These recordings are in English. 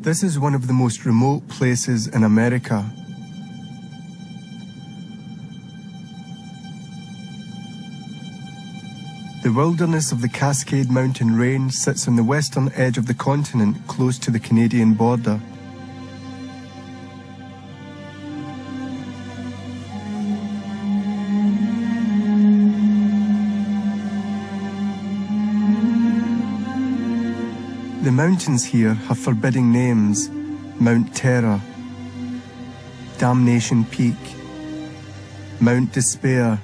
This is one of the most remote places in America. The wilderness of the Cascade Mountain Range sits on the western edge of the continent, close to the Canadian border. The mountains here have forbidding names: Mount Terror, Damnation Peak, Mount Despair,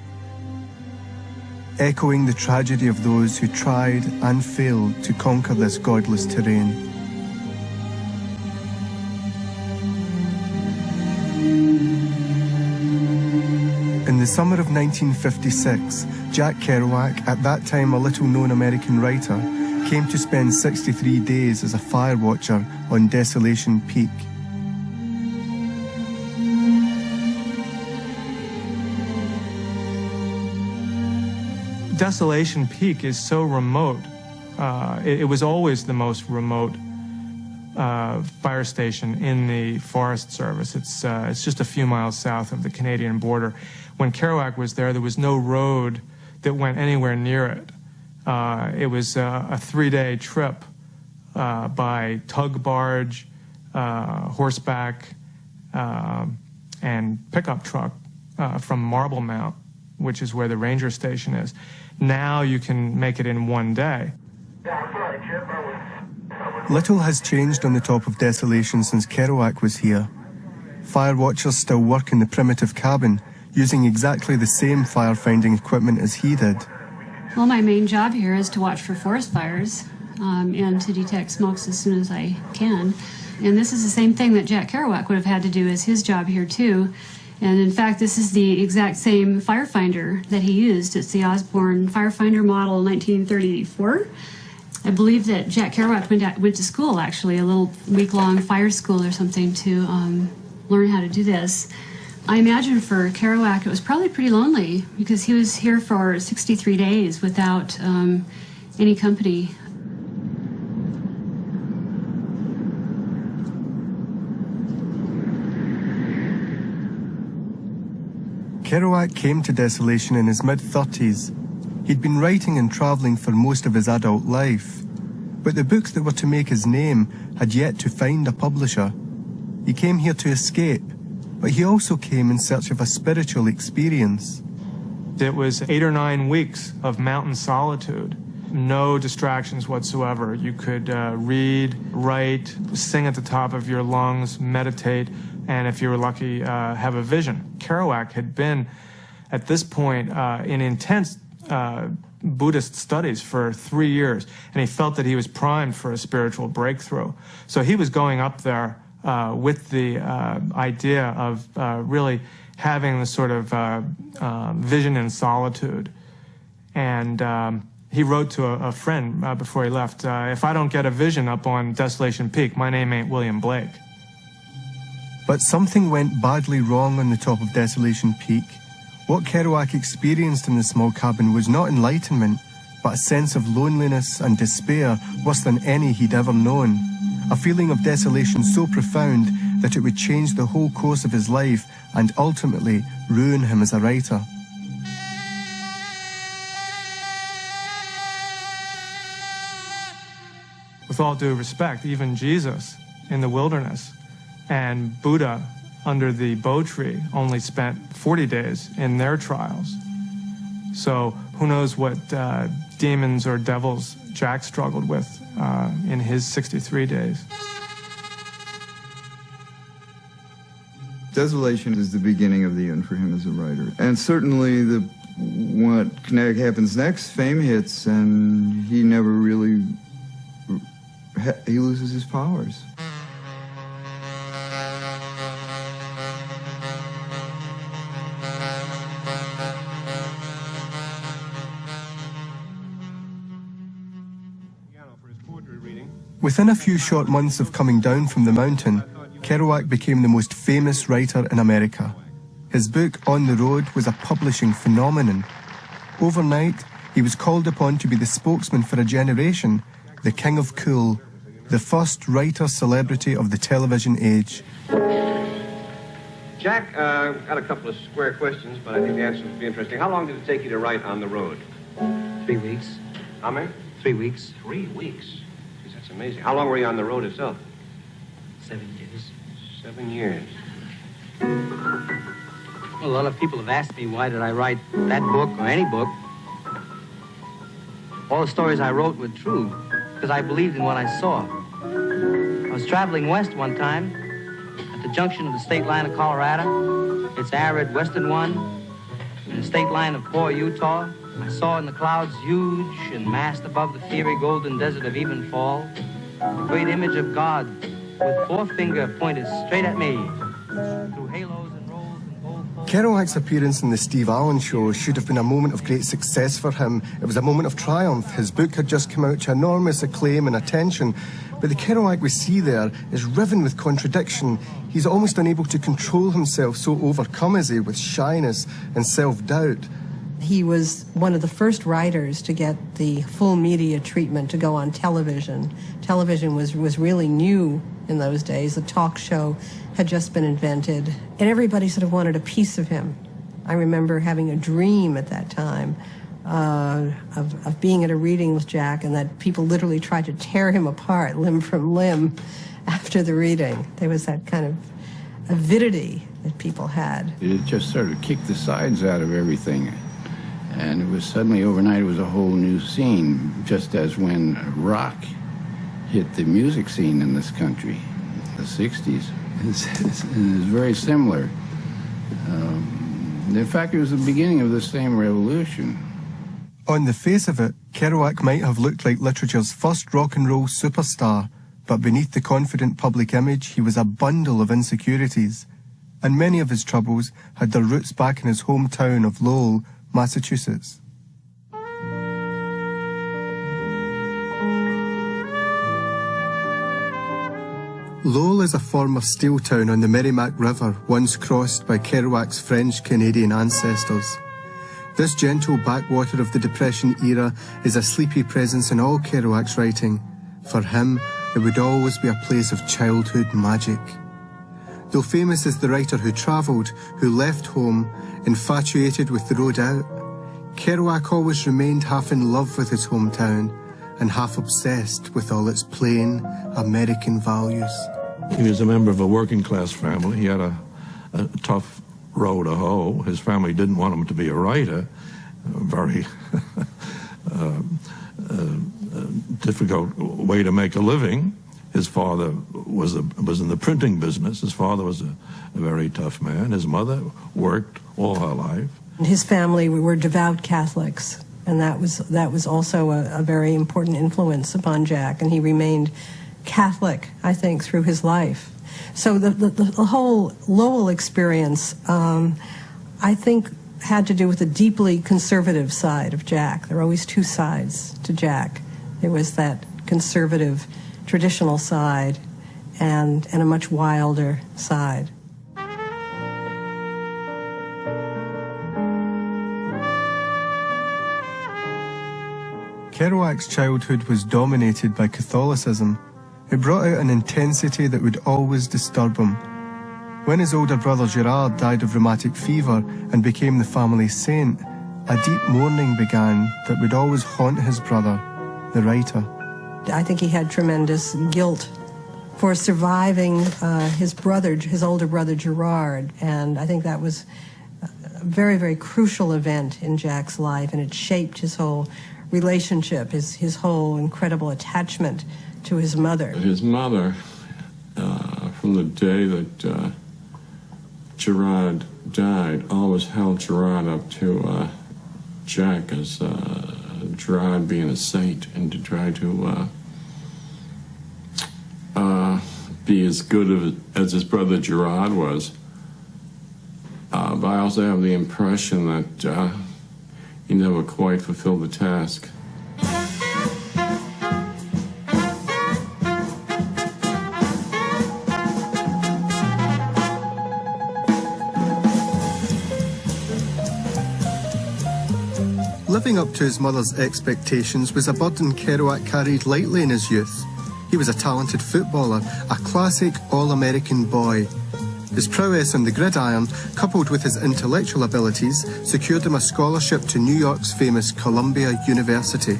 echoing the tragedy of those who tried and failed to conquer this godless terrain. In the summer of 1956, Jack Kerouac, at that time a little-known American writer, came to spend 63 days as a fire watcher on Desolation Peak. Desolation Peak is so remote. It was always the most remote fire station in the Forest Service. It's just a few miles south of the Canadian border. When Kerouac was there was no road that went anywhere near it. It was a 3-day trip by tug barge, horseback, and pickup truck from Marble Mount, which is where the ranger station is. Now you can make it in one day. Little has changed on the top of Desolation since Kerouac was here. Fire watchers still work in the primitive cabin, using exactly the same firefighting equipment as he did. Well, my main job here is to watch for forest fires and to detect smokes as soon as I can. And this is the same thing that Jack Kerouac would have had to do as his job here, too. And in fact, this is the exact same firefinder that he used. It's the Osborne Firefinder Model 1934. I believe that Jack Kerouac went to school, actually, a little week-long fire school or something to learn how to do this. I imagine for Kerouac it was probably pretty lonely because he was here for 63 days without any company. Kerouac came to Desolation in his mid-30s. He'd been writing and travelling for most of his adult life, but the books that were to make his name had yet to find a publisher. He came here to escape, but he also came in search of a spiritual experience. It was 8 or 9 weeks of mountain solitude. No distractions whatsoever. You could read, write, sing at the top of your lungs, meditate, and if you were lucky, have a vision. Kerouac had been, at this point, in intense Buddhist studies for 3 years, and he felt that he was primed for a spiritual breakthrough. So he was going up there with the idea of really having the sort of vision in solitude. And he wrote to a friend before he left, if I don't get a vision up on Desolation Peak, my name ain't William Blake. But something went badly wrong on the top of Desolation Peak. What Kerouac experienced in the small cabin was not enlightenment, but a sense of loneliness and despair worse than any he'd ever known. A feeling of desolation so profound that it would change the whole course of his life and ultimately ruin him as a writer. With all due respect, even Jesus in the wilderness and Buddha under the Bo tree only spent 40 days in their trials. So who knows what demons or devils Jack struggled with in his 63 days. Desolation is the beginning of the end for him as a writer. And certainly what happens next, fame hits, and he never really, he loses his powers. Within a few short months of coming down from the mountain, Kerouac became the most famous writer in America. His book, On the Road, was a publishing phenomenon. Overnight, he was called upon to be the spokesman for a generation, the king of cool, the first writer celebrity of the television age. Jack, got a couple of square questions, but I think the answers will be interesting. How long did it take you to write On the Road? 3 weeks. How many? 3 weeks. 3 weeks? Jeez, that's amazing. How long were you on the road itself? 7 years. 7 years. Well, a lot of people have asked me why did I write that book or any book. All the stories I wrote were true because I believed in what I saw. I was traveling west one time at the junction of the state line of Colorado, its arid western one, and the state line of poor Utah. I saw in the clouds, huge and massed above the fiery golden desert of Evenfall, the great image of God with forefinger pointed straight at me through halos and rolls and gold. Kerouac's appearance in the Steve Allen Show should have been a moment of great success for him. It was a moment of triumph. His book had just come out to enormous acclaim and attention, but the Kerouac we see there is riven with contradiction. He's almost unable to control himself, so overcome is he with shyness and self-doubt. He was one of the first writers to get the full media treatment to go on television. Television was really new in those days. The talk show had just been invented, and everybody sort of wanted a piece of him. I remember having a dream at that time of being at a reading with Jack, and that people literally tried to tear him apart limb from limb after the reading. There was that kind of avidity that people had. It just sort of kicked the sides out of everything. And it was suddenly overnight, it was a whole new scene, just as when rock hit the music scene in this country, the 60s. It's very similar. In fact, it was the beginning of the same revolution. On the face of it, Kerouac might have looked like literature's first rock and roll superstar, but beneath the confident public image, he was a bundle of insecurities. And many of his troubles had their roots back in his hometown of Lowell, Massachusetts. Lowell is a former steel town on the Merrimack River, once crossed by Kerouac's French-Canadian ancestors. This gentle backwater of the Depression era is a sleepy presence in all Kerouac's writing. For him, it would always be a place of childhood magic. Though famous as the writer who travelled, who left home, infatuated with the road out, Kerouac always remained half in love with his hometown and half obsessed with all its plain American values. He was a member of a working-class family. He had a tough row to hoe. His family didn't want him to be a writer, a very difficult way to make a living. His father was in the printing business. His father was a very tough man. His mother worked all her life. His family were devout Catholics, and that was also a very important influence upon Jack, and he remained Catholic, I think, through his life. So the whole Lowell experience, I think, had to do with the deeply conservative side of Jack. There were always two sides to Jack. There was that conservative, traditional side and a much wilder side. Kerouac's childhood was dominated by Catholicism. It brought out an intensity that would always disturb him. When his older brother Gerard died of rheumatic fever and became the family saint, a deep mourning began that would always haunt his brother, the writer. I think he had tremendous guilt for surviving his older brother Gerard, and I think that was a very, very crucial event in Jack's life, and it shaped his whole relationship, his whole incredible attachment to his mother. His mother, from the day that Gerard died, always held Gerard up to Jack as Gerard being a saint, and to try to be as good as his brother Gerard was. But I also have the impression that he never quite fulfilled the task. Living up to his mother's expectations was a burden Kerouac carried lightly in his youth. He was a talented footballer, a classic all-American boy. His prowess on the gridiron, coupled with his intellectual abilities, secured him a scholarship to New York's famous Columbia University.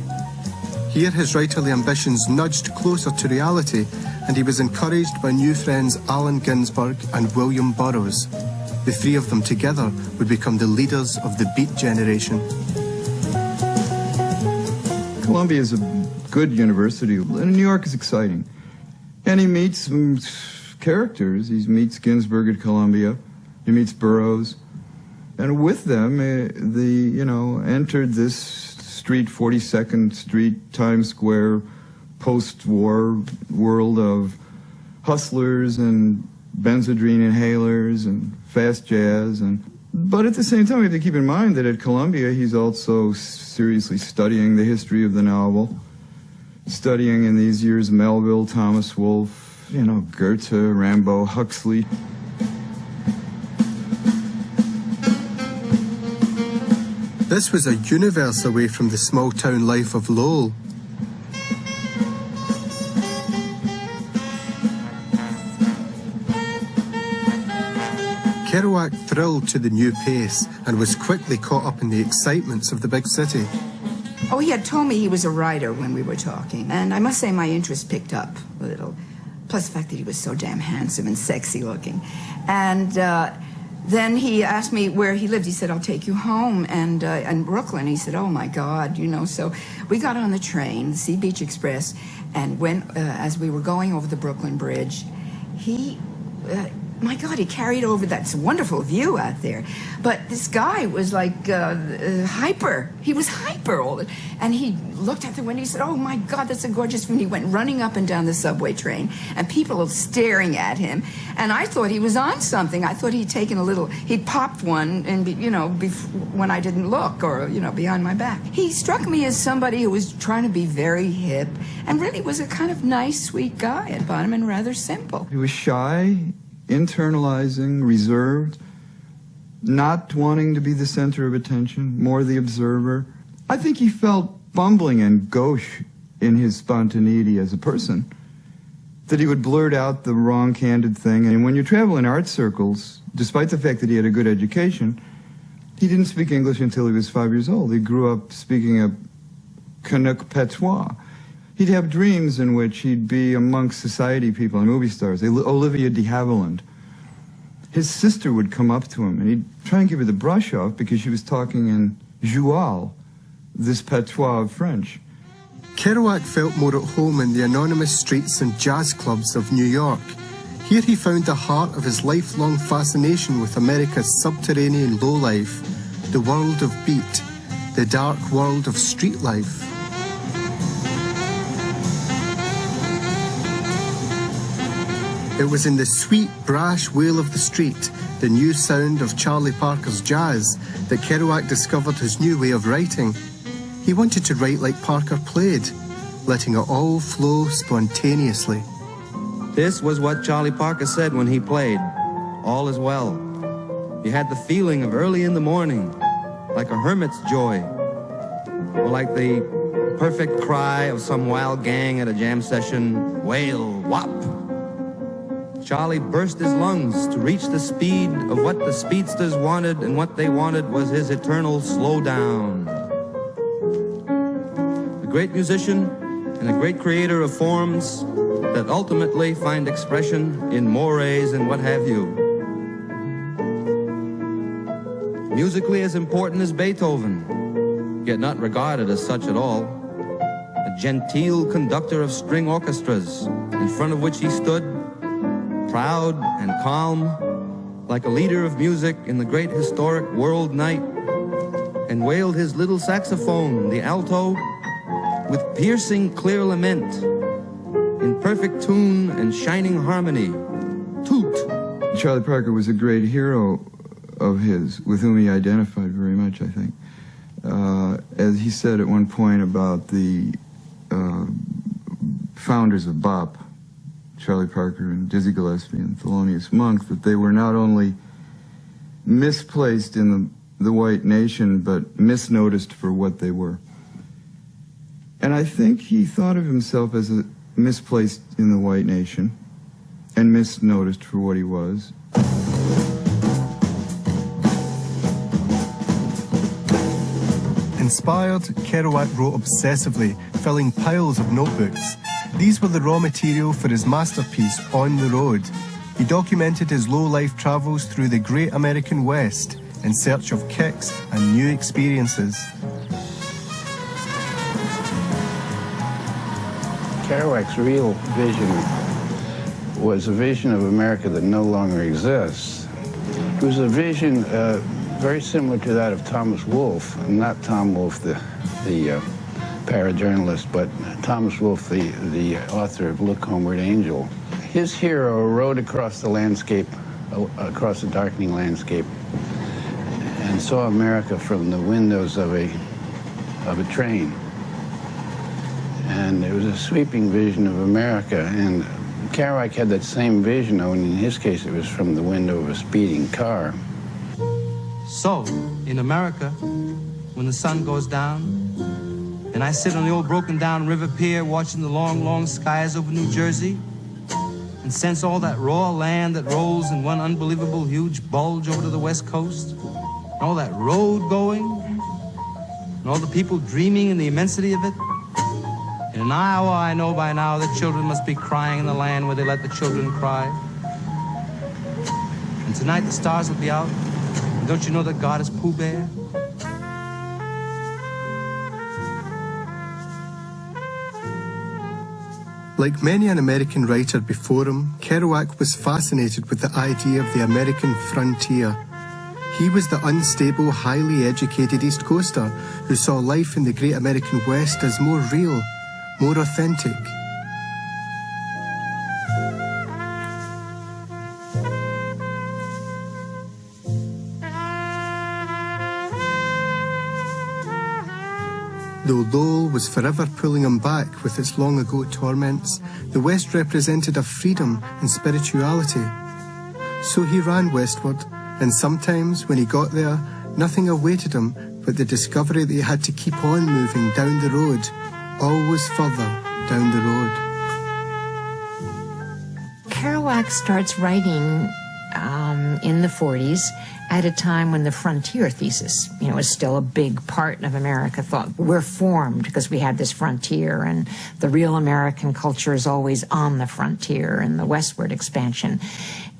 Here his writerly ambitions nudged closer to reality, and he was encouraged by new friends Allen Ginsberg and William Burroughs. The three of them together would become the leaders of the Beat generation. Columbia is a good university, and New York is exciting. And he meets some characters. He meets Ginsberg at Columbia. He meets Burroughs. And with them, entered this street, 42nd Street, Times Square, post-war world of hustlers and Benzodrine inhalers and fast jazz. But at the same time, we have to keep in mind that at Columbia, he's also seriously studying the history of the novel, studying in these years Melville, Thomas Wolfe, Goethe, Rimbaud, Huxley. This was a universe away from the small-town life of Lowell. Kerouac thrilled to the new pace and was quickly caught up in the excitements of the big city. Oh, he had told me he was a writer when we were talking, and I must say my interest picked up a little. Plus the fact that he was so damn handsome and sexy looking. And then he asked me where he lived. He said, I'll take you home. And in Brooklyn, he said, oh, my God, So we got on the train, the Sea Beach Express, and as we were going over the Brooklyn Bridge, my God, he carried over that wonderful view out there. But this guy was like hyper. He was hyper all the time. And he looked out the window. He said, oh, my God, that's a gorgeous view. And he went running up and down the subway train. And people were staring at him. And I thought he was on something. I thought he'd popped one, and when I didn't look or, behind my back. He struck me as somebody who was trying to be very hip and really was a kind of nice, sweet guy at bottom and rather simple. He was shy, internalizing, reserved, not wanting to be the center of attention, more the observer. I think he felt bumbling and gauche in his spontaneity as a person, that he would blurt out the wrong candid thing. And when you travel in art circles, despite the fact that he had a good education, he didn't speak English until he was 5 years old. He grew up speaking a Canuck patois. He'd have dreams in which he'd be amongst society people and movie stars, Olivia de Havilland. His sister would come up to him, and he'd try and give her the brush off because she was talking in joual, this patois of French. Kerouac felt more at home in the anonymous streets and jazz clubs of New York. Here he found the heart of his lifelong fascination with America's subterranean lowlife, the world of beat, the dark world of street life. It was in the sweet, brash wail of the street, the new sound of Charlie Parker's jazz, that Kerouac discovered his new way of writing. He wanted to write like Parker played, letting it all flow spontaneously. This was what Charlie Parker said when he played. All is well. You had the feeling of early in the morning, like a hermit's joy, or like the perfect cry of some wild gang at a jam session, wail, whop. Charlie burst his lungs to reach the speed of what the speedsters wanted, and what they wanted was his eternal slow down. A great musician and a great creator of forms that ultimately find expression in mores and what have you. Musically as important as Beethoven, yet not regarded as such at all. A genteel conductor of string orchestras, in front of which he stood, proud and calm, like a leader of music in the great historic world night, and wailed his little saxophone, the alto, with piercing clear lament, in perfect tune and shining harmony. Toot! Charlie Parker was a great hero of his, with whom he identified very much, I think. As he said at one point about the founders of bop, Charlie Parker and Dizzy Gillespie and Thelonious Monk, that they were not only misplaced in the white nation, but misnoticed for what they were. And I think he thought of himself as misplaced in the white nation and misnoticed for what he was. Inspired, Kerouac wrote obsessively, filling piles of notebooks. These were the raw material for his masterpiece, On the Road. He documented his low-life travels through the great American West in search of kicks and new experiences. Kerouac's real vision was a vision of America that no longer exists. It was a vision very similar to that of Thomas Wolfe, not Tom Wolfe, the parajournalist, but Thomas Wolfe, the author of Look Homeward, Angel. His hero rode across the landscape, across the darkening landscape, and saw America from the windows of a train. And it was a sweeping vision of America, and Kerouac had that same vision, though, and in his case it was from the window of a speeding car. So, in America, when the sun goes down, and I sit on the old broken down river pier watching the long, long skies over New Jersey, and sense all that raw land that rolls in one unbelievable huge bulge over to the West Coast, and all that road going, and all the people dreaming in the immensity of it. In an hour, I know by now that children must be crying in the land where they let the children cry. And tonight the stars will be out. And don't you know that God is Pooh Bear? Like many an American writer before him, Kerouac was fascinated with the idea of the American frontier. He was the unstable, highly educated East Coaster who saw life in the great American West as more real, more authentic. Though Lowell was forever pulling him back with its long-ago torments, the West represented a freedom and spirituality. So he ran westward, and sometimes when he got there, nothing awaited him but the discovery that he had to keep on moving down the road, always further down the road. Kerouac starts writing in the 40s at a time when the frontier thesis, is still a big part of America. Thought we're formed because we had this frontier, and the real American culture is always on the frontier and the westward expansion.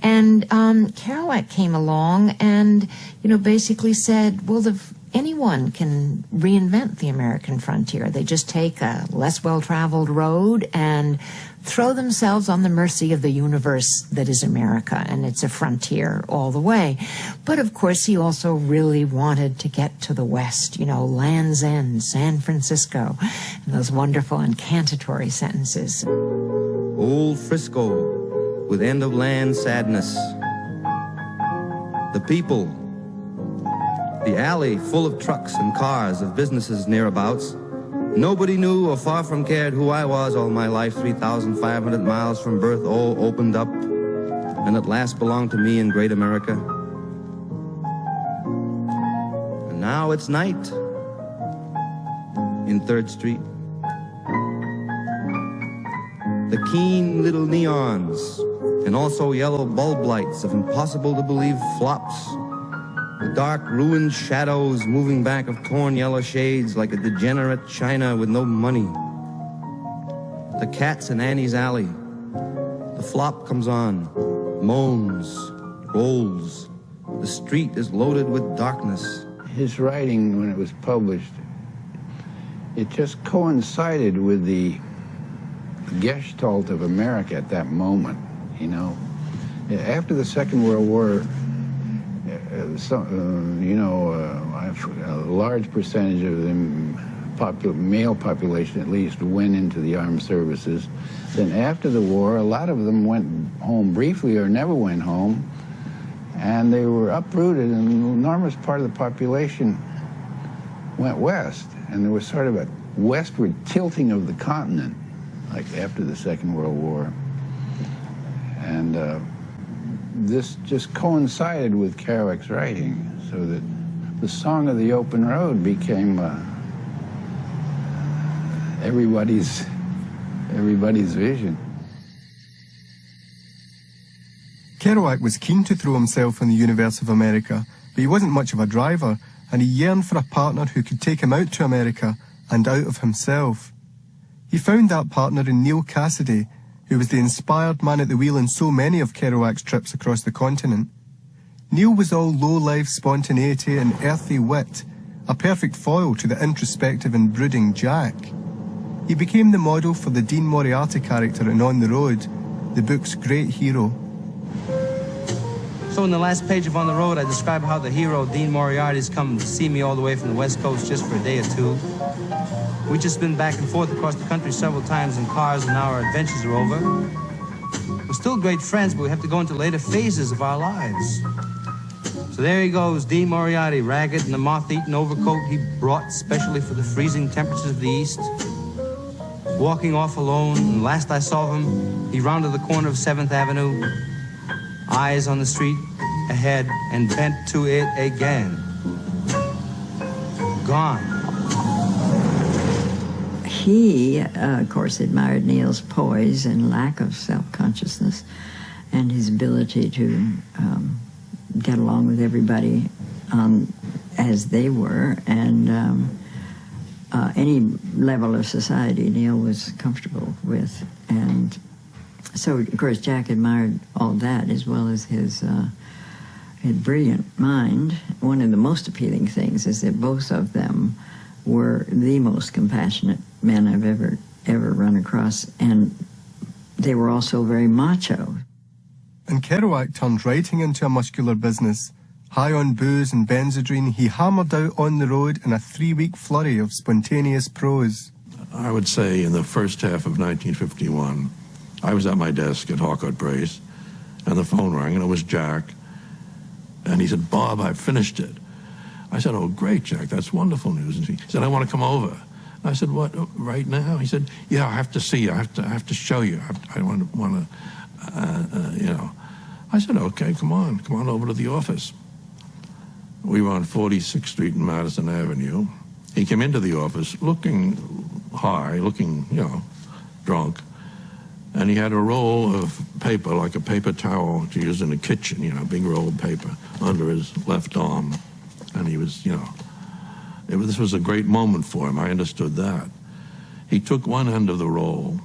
And Kerouac came along and, basically said, well, anyone can reinvent the American frontier. They just take a less well-traveled road and throw themselves on the mercy of the universe that is America, and it's a frontier all the way. But of course, he also really wanted to get to the West, Land's End, San Francisco, and those wonderful incantatory sentences. Old Frisco with end-of-land sadness. The people, the alley full of trucks and cars of businesses nearabouts. Nobody knew or far from cared who I was all my life. 3,500 miles from birth, all opened up, and at last belonged to me in great America. And now it's night in 3rd Street. The keen little neons, and also yellow bulb lights of impossible-to-believe flops. The dark, ruined shadows moving back of torn yellow shades like a degenerate China with no money. The cats in Annie's alley. The flop comes on, moans, rolls. The street is loaded with darkness. His writing, when it was published, it just coincided with the gestalt of America at that moment, After the Second World War, a large percentage of the male population, at least, went into the armed services. Then after the war, a lot of them went home briefly or never went home, and they were uprooted, and an enormous part of the population went west. And there was sort of a westward tilting of the continent, like after the Second World War. And this just coincided with Kerouac's writing, so that the Song of the Open Road became everybody's everybody's vision. Kerouac was keen to throw himself in the universe of America, but he wasn't much of a driver, and he yearned for a partner who could take him out to America and out of himself. He found that partner in Neil Cassidy, who was the inspired man at the wheel in so many of Kerouac's trips across the continent. Neil was all low-life spontaneity and earthy wit, a perfect foil to the introspective and brooding Jack. He became the model for the Dean Moriarty character in On the Road, the book's great hero. So in the last page of On the Road, I describe how the hero, Dean Moriarty's come to see me all the way from the West Coast just for a day or two. We've just been back and forth across the country several times in cars, and now our adventures are over. We're still great friends, but we have to go into later phases of our lives. So there he goes, Dean Moriarty, ragged in a moth-eaten overcoat he brought specially for the freezing temperatures of the East. Walking off alone, and last I saw him, he rounded the corner of 7th Avenue, eyes on the street ahead, and bent to it again. Gone. He, of course, admired Neil's poise and lack of self-consciousness and his ability to get along with everybody as they were, and any level of society Neil was comfortable with. And so, of course, Jack admired all that as well as his brilliant mind. One of the most appealing things is that both of them were the most compassionate men I've ever run across, and they were also very macho. And Kerouac turned writing into a muscular business. High on booze and Benzedrine, he hammered out On the Road in a 3-week flurry of spontaneous prose. I would say in the first half of 1951, I was at my desk at Harcourt Brace, and the phone rang, and it was Jack. And he said, "Bob, I finished it." I said, "Oh, great, Jack, that's wonderful news." And he said, "I want to come over." And I said, "What, right now?" He said, "Yeah, I have to see you. I have to show you. I want to, you know." I said, "Okay, come on over to the office." We were on 46th Street and Madison Avenue. He came into the office looking high, looking, drunk. And he had a roll of paper, like a paper towel to use in the kitchen, big roll of paper under his left arm. And he was, this was a great moment for him. I understood that. He took one end of the roll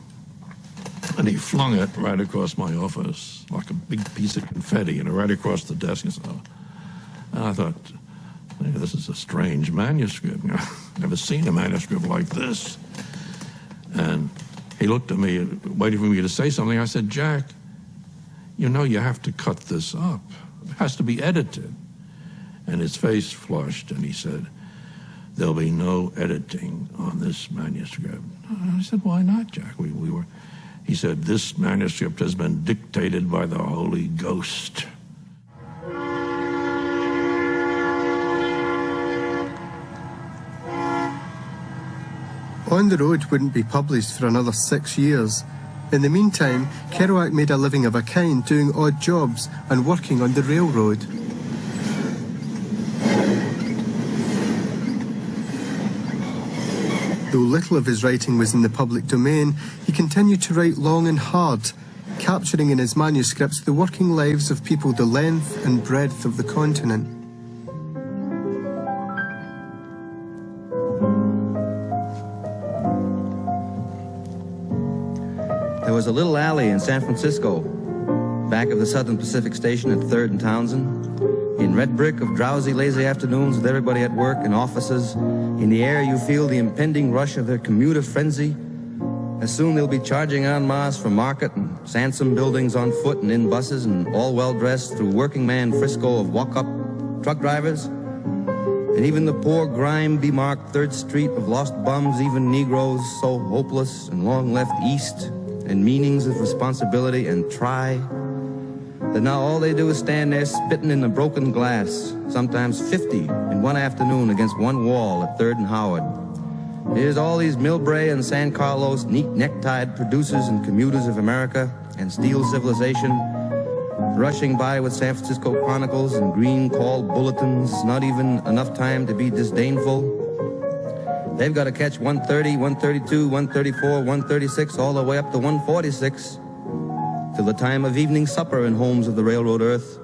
and he flung it right across my office, like a big piece of confetti, right across the desk. And I thought, this is a strange manuscript. I've never seen a manuscript like this. And he looked at me, waiting for me to say something. I said, "Jack, you have to cut this up. It has to be edited." And his face flushed, and he said, "There'll be no editing on this manuscript." I said, "Why not, Jack?" He said, "This manuscript has been dictated by the Holy Ghost." On the Road wouldn't be published for another 6 years. In the meantime, Kerouac made a living of a kind, doing odd jobs and working on the railroad. Though little of his writing was in the public domain, he continued to write long and hard, capturing in his manuscripts the working lives of people the length and breadth of the continent. There was a little alley in San Francisco, back of the Southern Pacific Station at 3rd and Townsend, in red brick of drowsy, lazy afternoons with everybody at work in offices. In the air you feel the impending rush of their commuter frenzy. As soon they'll be charging en masse from Market and Sansom buildings on foot and in buses, and all well-dressed through working man Frisco of walk-up truck drivers. And even the poor grime-bemarked 3rd Street of lost bums, even Negroes so hopeless and long left east, and meanings of responsibility and try, that now all they do is stand there spitting in the broken glass, sometimes 50 in one afternoon against one wall at 3rd and Howard. Here's all these Millbrae and San Carlos neat necktied producers and commuters of America and steel civilization, rushing by with San Francisco Chronicles and green call bulletins, not even enough time to be disdainful. They've got to catch 130, 132, 134, 136, all the way up to 146, till the time of evening supper in homes of the railroad earth,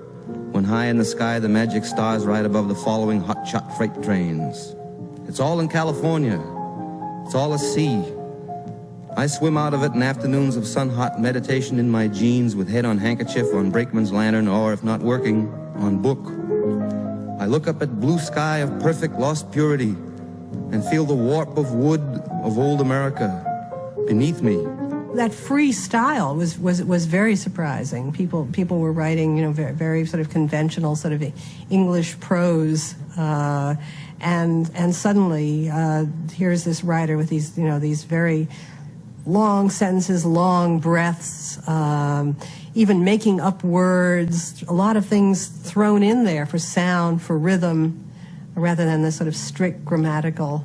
when high in the sky the magic stars ride above the following hot-shot freight trains. It's all in California. It's all a sea. I swim out of it in afternoons of sun-hot meditation in my jeans with head on handkerchief, on brakeman's lantern, or, if not working, on book. I look up at blue sky of perfect lost purity and feel the warp of wood of old America beneath me. That free style was very surprising. People were writing, very, very sort of conventional sort of English prose, and suddenly here's this writer with these very long sentences, long breaths, even making up words, a lot of things thrown in there for sound, for rhythm, rather than the sort of strict grammatical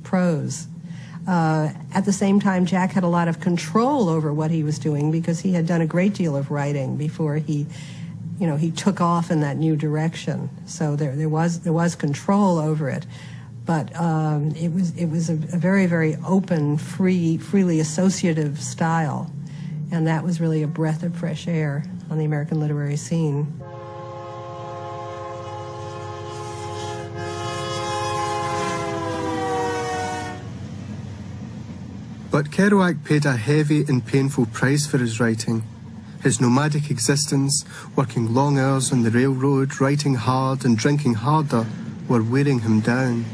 prose. At the same time, Jack had a lot of control over what he was doing because he had done a great deal of writing before he took off in that new direction. So there was control over it, but it was a very, very open, freely associative style, and that was really a breath of fresh air on the American literary scene. But Kerouac paid a heavy and painful price for his writing. His nomadic existence, working long hours on the railroad, writing hard and drinking harder, were wearing him down.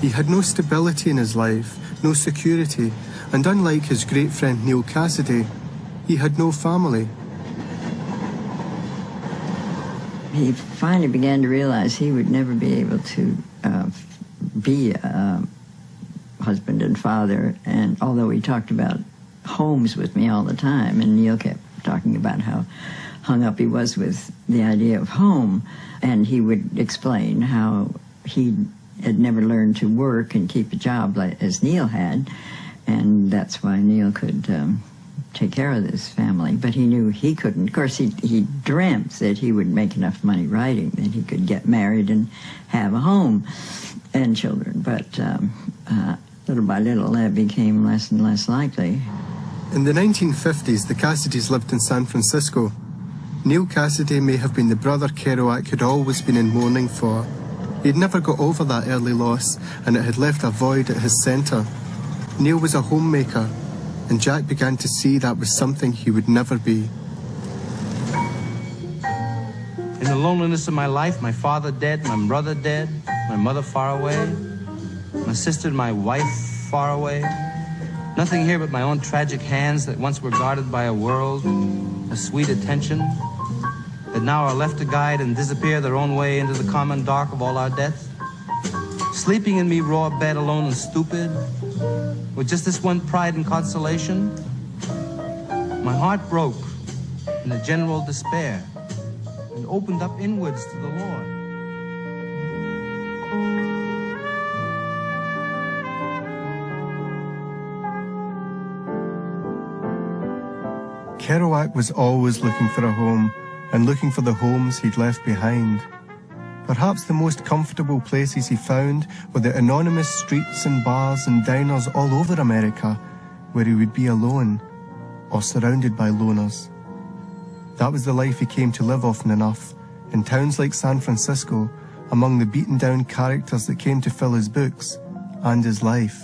He had no stability in his life, no security, and unlike his great friend Neil Cassidy, he had no family. He finally began to realize he would never be able to be a husband and father, and although he talked about homes with me all the time, and Neil kept talking about how hung up he was with the idea of home, and he would explain how he had never learned to work and keep a job as Neil had, and that's why Neil could take care of this family, but he knew he couldn't. Of course, he dreamt that he would make enough money writing that he could get married and have a home and children, but little by little that became less and less likely. In the 1950s, the Cassidys lived in San Francisco. Neil Cassidy may have been the brother Kerouac had always been in mourning for. He'd never got over that early loss, and it had left a void at his centre. Neil was a homemaker, and Jack began to see that was something he would never be. In the loneliness of my life, my father dead, my brother dead, my mother far away, my sister and my wife far away. Nothing here but my own tragic hands that once were guarded by a world, a sweet attention, that now are left to guide and disappear their own way into the common dark of all our deaths. Sleeping in me raw bed alone and stupid, with just this one pride and consolation, my heart broke in a general despair and opened up inwards to the Lord. Kerouac was always looking for a home, and looking for the homes he'd left behind. Perhaps the most comfortable places he found were the anonymous streets and bars and diners all over America, where he would be alone, or surrounded by loners. That was the life he came to live often enough, in towns like San Francisco, among the beaten-down characters that came to fill his books and his life.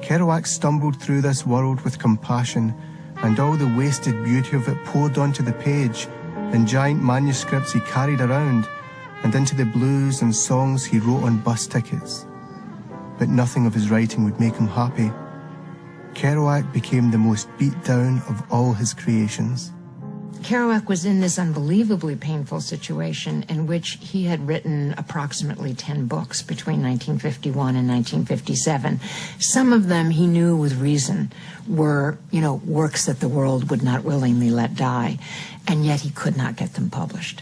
Kerouac stumbled through this world with compassion, and all the wasted beauty of it poured onto the page, in giant manuscripts he carried around, and into the blues and songs he wrote on bus tickets. But nothing of his writing would make him happy. Kerouac became the most beat down of all his creations. Kerouac was in this unbelievably painful situation in which he had written approximately 10 books between 1951 and 1957. Some of them he knew with reason were, works that the world would not willingly let die, and yet he could not get them published.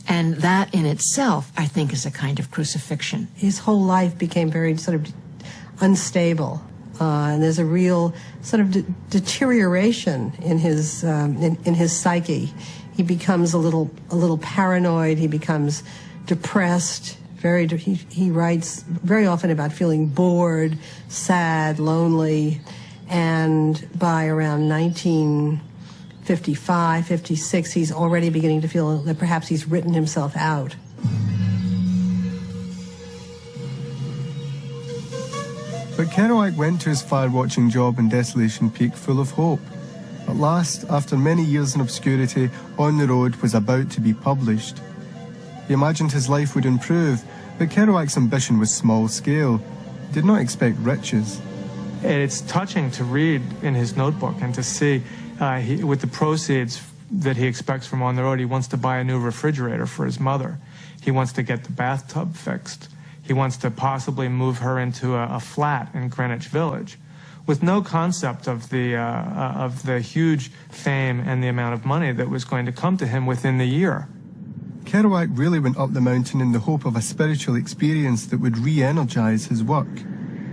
And that in itself, I think, is a kind of crucifixion. His whole life became very sort of unstable. And there's a real sort of deterioration in his psyche. He becomes a little paranoid. He becomes depressed. He writes very often about feeling bored, sad, lonely, and by around 1955, 56, he's already beginning to feel that perhaps he's written himself out. But Kerouac went to his fire-watching job in Desolation Peak full of hope. At last, after many years in obscurity, On the Road was about to be published. He imagined his life would improve, but Kerouac's ambition was small-scale. He did not expect riches. It's touching to read in his notebook and to see with the proceeds that he expects from On the Road, he wants to buy a new refrigerator for his mother. He wants to get the bathtub fixed. He wants to possibly move her into a flat in Greenwich Village, with no concept of the huge fame and the amount of money that was going to come to him within the year. Kerouac really went up the mountain in the hope of a spiritual experience that would re-energize his work.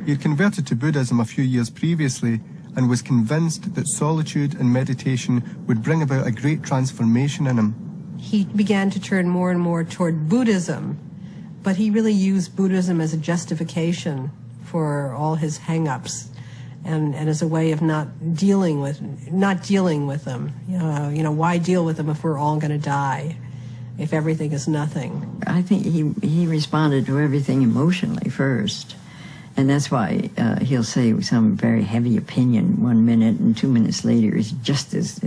He had converted to Buddhism a few years previously and was convinced that solitude and meditation would bring about a great transformation in him. He began to turn more and more toward Buddhism, but he really used Buddhism as a justification for all his hang-ups and as a way of not dealing with them. You know, why deal with them if we're all going to die, if everything is nothing? I think he responded to everything emotionally first. And that's why he'll say some very heavy opinion 1 minute, and 2 minutes later is just as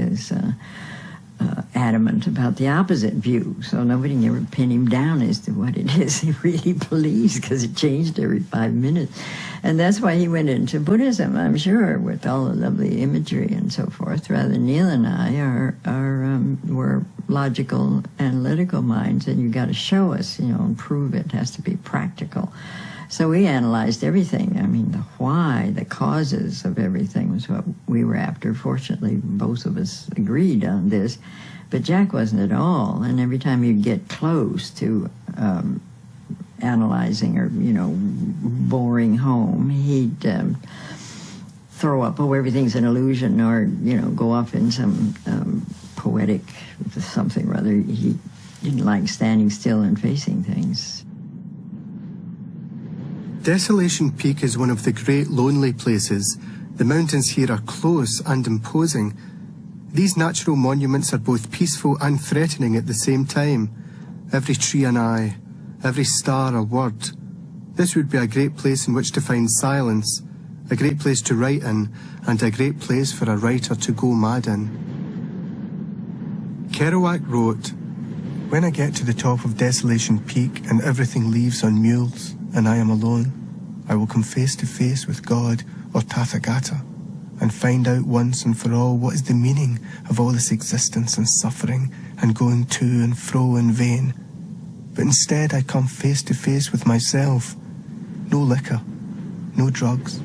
adamant about the opposite view. So nobody can ever pin him down as to what it is he really believes, because it changed every 5 minutes. And that's why he went into Buddhism, I'm sure, with all the lovely imagery and so forth. Rather, Neil and I were logical, analytical minds, and you got to show us, and prove it. It has to be practical. So we analyzed everything. I mean, the why, the causes of everything was what we were after. Fortunately, both of us agreed on this, but Jack wasn't at all. And every time you'd get close to analyzing or, boring home, he'd throw up, everything's an illusion, or, go off in some poetic something or other. He didn't like standing still and facing things. Desolation Peak is one of the great lonely places. The mountains here are close and imposing. These natural monuments are both peaceful and threatening at the same time. Every tree an eye, every star a word. This would be a great place in which to find silence, a great place to write in, and a great place for a writer to go mad in. Kerouac wrote, "When I get to the top of Desolation Peak and everything leaves on mules, and I am alone, I will come face to face with God or Tathagata and find out once and for all what is the meaning of all this existence and suffering and going to and fro in vain. But instead I come face to face with myself. No liquor, no drugs,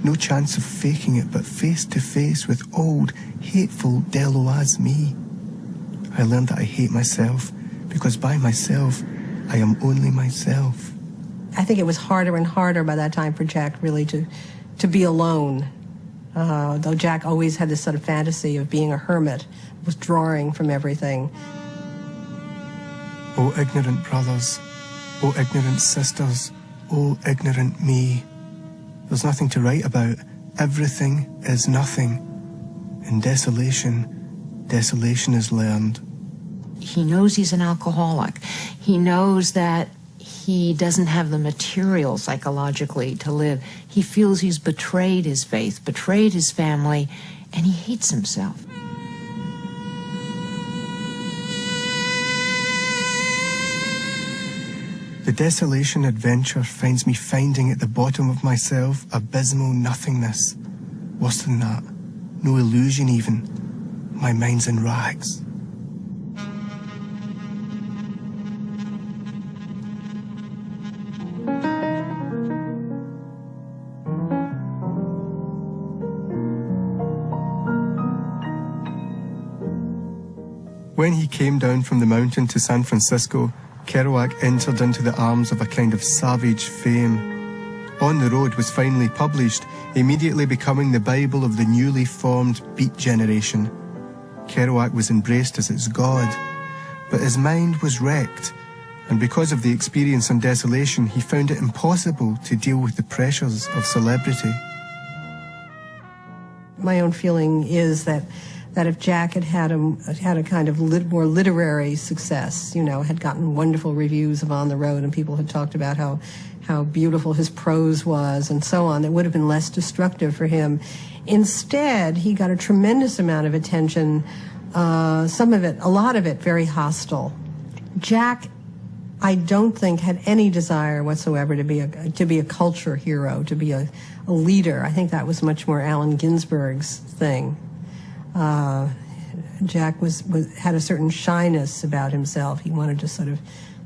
no chance of faking it, but face to face with old, hateful Deloise me. I learned that I hate myself because by myself I am only myself." I think it was harder and harder by that time for Jack really to be alone. Though Jack always had this sort of fantasy of being a hermit, withdrawing from everything. "O ignorant brothers, O ignorant sisters, O ignorant me. There's nothing to write about. Everything is nothing. In desolation, desolation is learned." He knows he's an alcoholic. He knows that he doesn't have the material psychologically to live. He feels he's betrayed his faith, betrayed his family, and he hates himself. The desolation adventure finds me finding at the bottom of myself abysmal nothingness. Worse than that, no illusion even. My mind's in rags. When he came down from the mountain to San Francisco, Kerouac entered into the arms of a kind of savage fame. On the Road was finally published, immediately becoming the Bible of the newly formed Beat generation. Kerouac was embraced as its god, but his mind was wrecked, and because of the experience on desolation, he found it impossible to deal with the pressures of celebrity. My own feeling is that if Jack had a kind of more literary success, had gotten wonderful reviews of On the Road, and people had talked about how beautiful his prose was and so on, that would have been less destructive for him. Instead, he got a tremendous amount of attention, a lot of it very hostile. Jack, I don't think, had any desire whatsoever to be a culture hero, to be a leader. I think that was much more Allen Ginsberg's thing. Jack had a certain shyness about himself. He wanted to sort of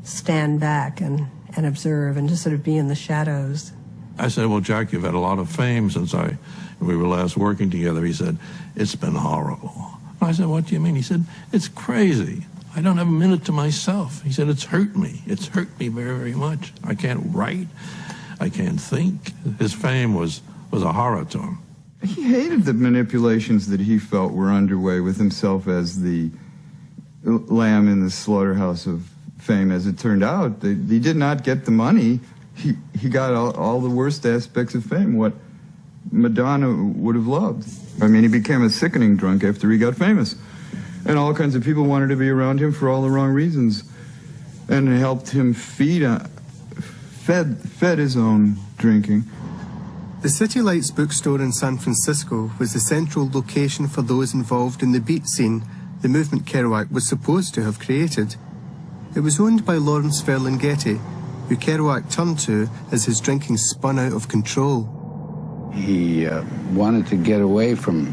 stand back and observe and just sort of be in the shadows. I said, well, Jack, you've had a lot of fame since we were last working together. He said, it's been horrible. I said, what do you mean? He said, it's crazy. I don't have a minute to myself. He said, it's hurt me. It's hurt me very, very much. I can't write. I can't think. His fame was a horror to him. He hated the manipulations that he felt were underway with himself as the lamb in the slaughterhouse of fame. As it turned out, he did not get the money. He got all the worst aspects of fame, what Madonna would have loved. I mean, he became a sickening drunk after he got famous. And all kinds of people wanted to be around him for all the wrong reasons. And it helped him fed his own drinking. The City Lights bookstore in San Francisco was the central location for those involved in the beat scene, the movement Kerouac was supposed to have created. It was owned by Lawrence Ferlinghetti, who Kerouac turned to as his drinking spun out of control. He wanted to get away from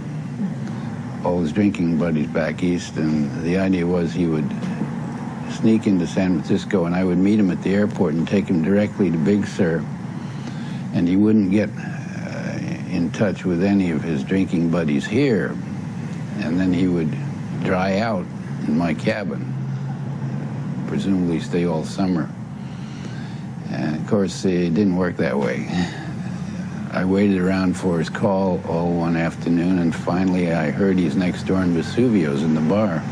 all his drinking buddies back east, and the idea was he would sneak into San Francisco and I would meet him at the airport and take him directly to Big Sur, and he wouldn't get in touch with any of his drinking buddies here, and then he would dry out in my cabin, presumably stay all summer. And of course, it didn't work that way. I waited around for his call all one afternoon, and finally I heard he's next door in Vesuvio's in the bar.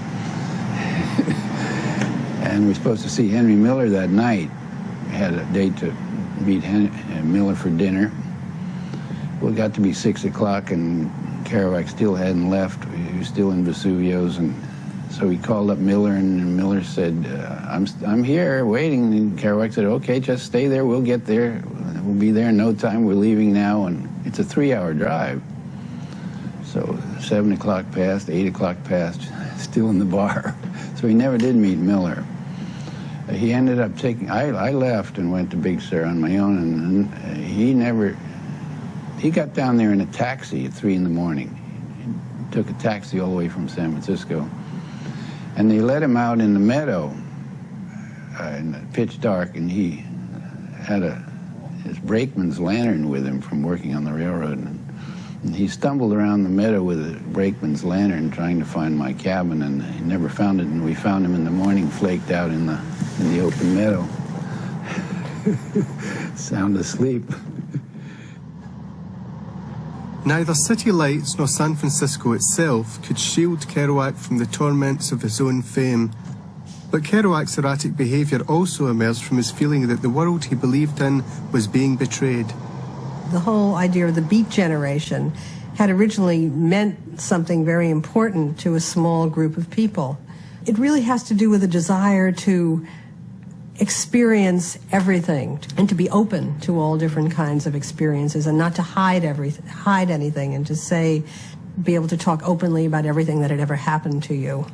And we were supposed to see Henry Miller that night. We had a date to meet Miller for dinner. Well, it got to be 6 o'clock, and Kerouac still hadn't left. He was still in Vesuvio's, and so he called up Miller, and Miller said, I'm here waiting. And Kerouac said, okay, just stay there. We'll get there. We'll be there in no time. We're leaving now, and it's a 3-hour drive. So 7 o'clock passed, 8 o'clock passed, still in the bar. So he never did meet Miller. He ended up I left and went to Big Sur on my own, and he got down there in a taxi at 3 in the morning. He took a taxi all the way from San Francisco. And they let him out in the meadow in the pitch dark, and he had his brakeman's lantern with him from working on the railroad. And he stumbled around the meadow with a brakeman's lantern trying to find my cabin, and he never found it, and we found him in the morning flaked out in the open meadow. Sound asleep. Neither City Lights nor San Francisco itself could shield Kerouac from the torments of his own fame. But Kerouac's erratic behaviour also emerged from his feeling that the world he believed in was being betrayed. The whole idea of the Beat Generation had originally meant something very important to a small group of people. It really has to do with a desire to experience everything and to be open to all different kinds of experiences and not to hide anything, and to be able to talk openly about everything that had ever happened to you.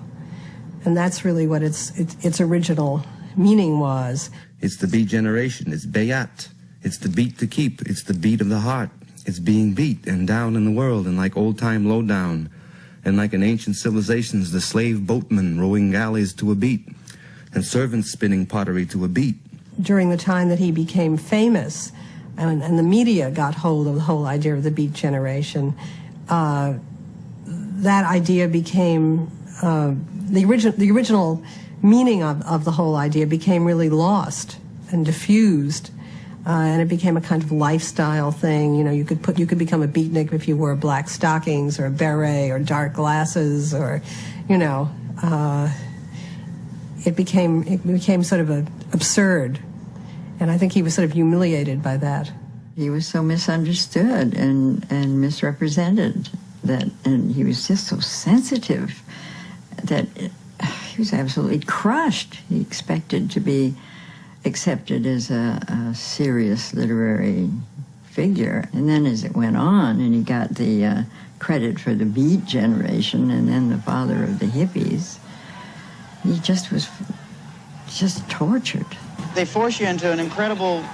And that's really what its original meaning was. It's the beat generation. It's Bayat. It's the beat to keep. It's the beat of the heart. It's being beat and down in the world, and like old-time lowdown. And like in ancient civilizations, the slave boatmen rowing galleys to a beat, and servants spinning pottery to a beat. During the time that he became famous, and the media got hold of the whole idea of the Beat Generation, that idea became, the original meaning of the whole idea became really lost and diffused and it became a kind of lifestyle thing. You know, you could become a beatnik if you wore black stockings or a beret or dark glasses, or, you know, it became sort of absurd, and I think he was sort of humiliated by that. He was so misunderstood and misrepresented and he was just so sensitive that he was absolutely crushed. He expected to be accepted as a serious literary figure. And then as it went on, and he got the credit for the Beat generation and then the father of the hippies, he just was tortured. They force you into an incredible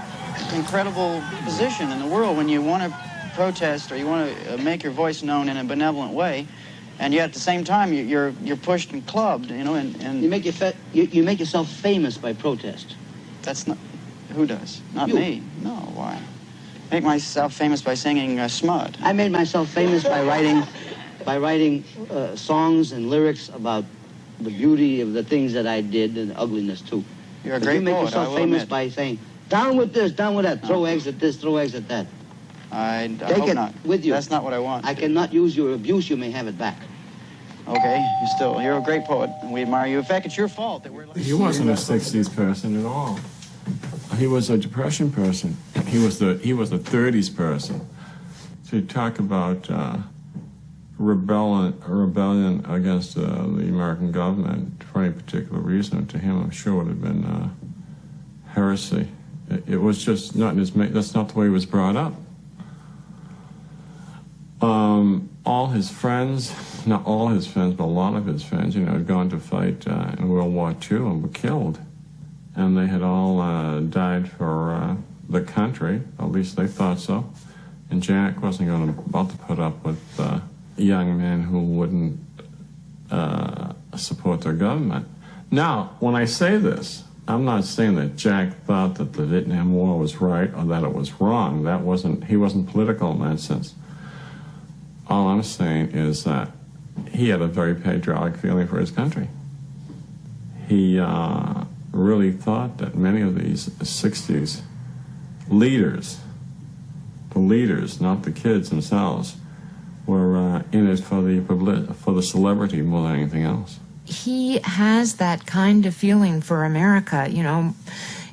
position in the world when you want to protest or you want to make your voice known in a benevolent way, and yet at the same time you're pushed and clubbed, you know, and you make yourself famous by protest. That's not who does, not You. me. No, why? Make myself famous by singing smut. I made myself famous by writing songs and lyrics about the beauty of the things that I did and the ugliness too. You're a But great you make poet, yourself I will famous admit. by saying, down with this, down with that, throw eggs at this, throw eggs at that. I Take hope it not. with you. That's not what I want. I cannot use your abuse, you may have it back. Okay, you're a great poet, and we admire you. In fact, it's your fault that we're... He wasn't a 60s person at all. He was a Depression person. He was a 30s person. So you talk about rebellion against the American government for any particular reason, to him I'm sure would have been heresy. It was just not in his... That's not the way he was brought up. All his friends, not all his friends, but a lot of his friends, you know, had gone to fight in World War II and were killed. And they had all died for the country, at least they thought so. And Jack wasn't about to put up with young men who wouldn't support their government. Now, when I say this, I'm not saying that Jack thought that the Vietnam War was right or that it was wrong. He wasn't political in that sense. All I'm saying is that he had a very patriotic feeling for his country. He really thought that many of these 60s leaders, the leaders, not the kids themselves, were in it for the celebrity more than anything else. He has that kind of feeling for America. You know,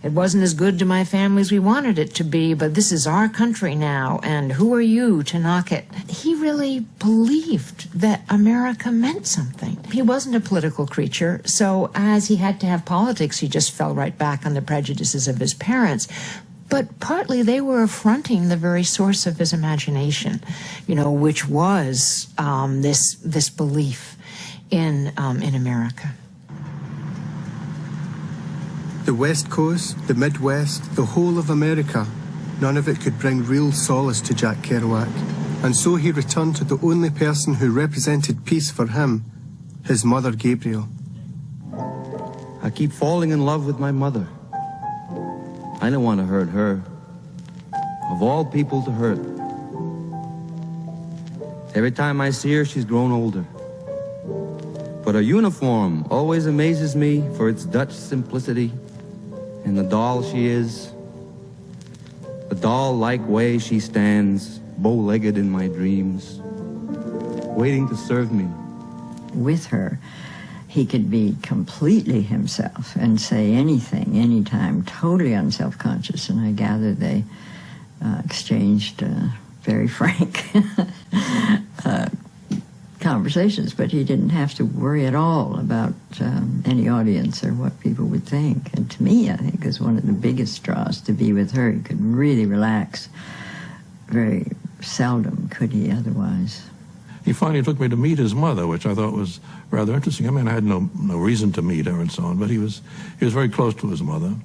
it wasn't as good to my family as we wanted it to be, but this is our country now, and who are you to knock it? He really believed that America meant something. He wasn't a political creature, so as he had to have politics, he just fell right back on the prejudices of his parents. But partly they were affronting the very source of his imagination, you know, which was this belief in America. The West Coast, the Midwest, the whole of America, none of it could bring real solace to Jack Kerouac. And so he returned to the only person who represented peace for him, his mother Gabriel. I keep falling in love with my mother. I don't want to hurt her. Of all people to hurt. Every time I see her, she's grown older. But her uniform always amazes me for its Dutch simplicity and the doll she is. The doll-like way she stands, bow-legged in my dreams, waiting to serve me. With her, he could be completely himself and say anything, anytime, totally unself-conscious. And I gather they exchanged very frank conversations, but he didn't have to worry at all about any audience or what people would think. And to me, I think is one of the biggest draws to be with her. He could really relax. Very seldom could he otherwise. He finally took me to meet his mother, which I thought was rather interesting. I mean, I had no reason to meet her and so on, but he was very close to his mother.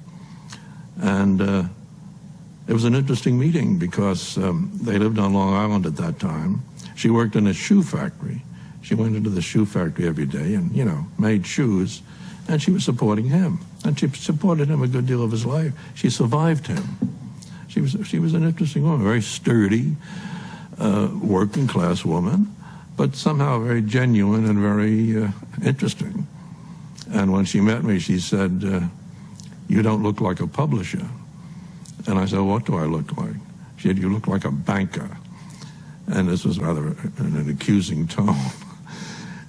And it was an interesting meeting because they lived on Long Island at that time. She worked in a shoe factory. She went into the shoe factory every day and, you know, made shoes. And she was supporting him. And she supported him a good deal of his life. She survived him. She was an interesting woman, very sturdy, working class woman, but somehow very genuine and very interesting. And when she met me, she said, "You don't look like a publisher." And I said, what do I look like? She said, you look like a banker. And this was rather an accusing tone.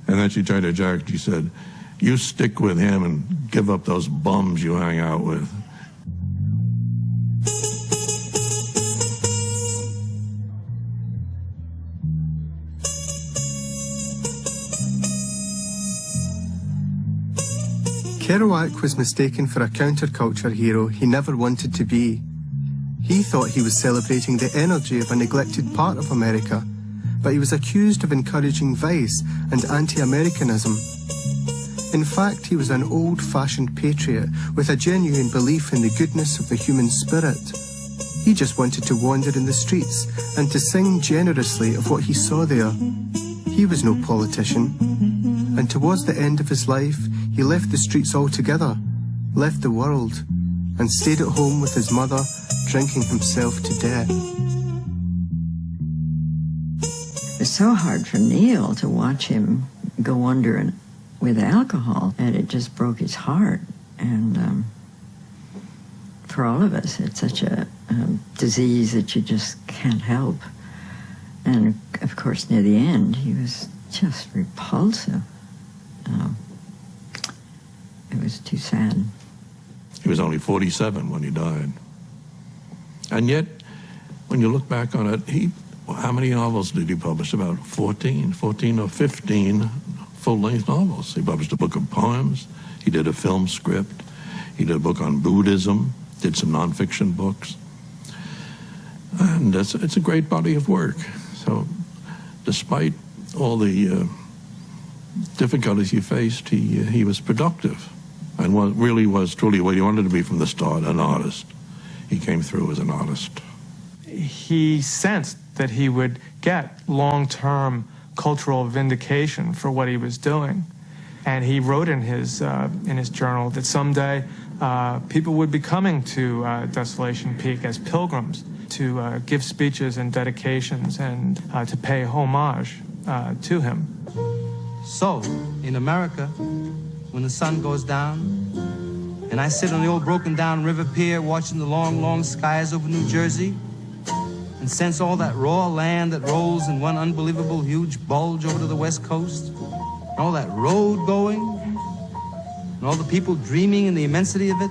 And then she turned to Jack, she said, you stick with him and give up those bums you hang out with. Kerouac was mistaken for a counterculture hero he never wanted to be. He thought he was celebrating the energy of a neglected part of America, but he was accused of encouraging vice and anti-Americanism. In fact, he was an old-fashioned patriot with a genuine belief in the goodness of the human spirit. He just wanted to wander in the streets and to sing generously of what he saw there. He was no politician. And towards the end of his life, he left the streets altogether, left the world, and stayed at home with his mother, drinking himself to death. It was so hard for Neil to watch him go under with alcohol, and it just broke his heart. And for all of us, it's such a disease that you just can't help. And of course, near the end, he was just repulsive. It was too sad. He was only 47 when he died. And yet, when you look back on it, how many novels did he publish? About 14 or 15 full-length novels. He published a book of poems. He did a film script. He did a book on Buddhism, did some nonfiction books. And it's a great body of work. So despite all the difficulties he faced, he was productive and really was truly what he wanted to be from the start, an artist. He came through as an artist. He sensed that he would get long-term cultural vindication for what he was doing. And he wrote in his journal that someday people would be coming to Desolation Peak as pilgrims to give speeches and dedications and to pay homage to him. So, in America, when the sun goes down, and I sit on the old broken-down river pier watching the long, long skies over New Jersey, and sense all that raw land that rolls in one unbelievable huge bulge over to the West Coast, and all that road going, and all the people dreaming in the immensity of it.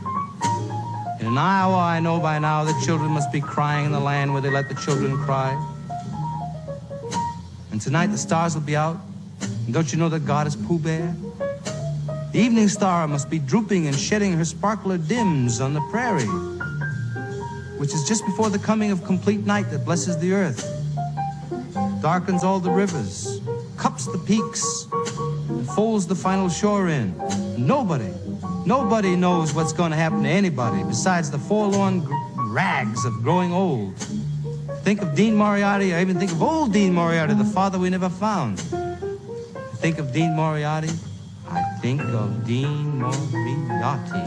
In an hour, I know by now that children must be crying in the land where they let the children cry. And tonight the stars will be out, and don't you know that God is Pooh Bear? The evening star must be drooping and shedding her sparkler dims on the prairie, which is just before the coming of complete night that blesses the earth, darkens all the rivers, cups the peaks, and folds the final shore in. Nobody knows what's going to happen to anybody besides the forlorn rags of growing old. Think of Dean Moriarty, I even think of old Dean Moriarty, the father we never found. Think of Dean Moriarty, I think of Dean Moriarty.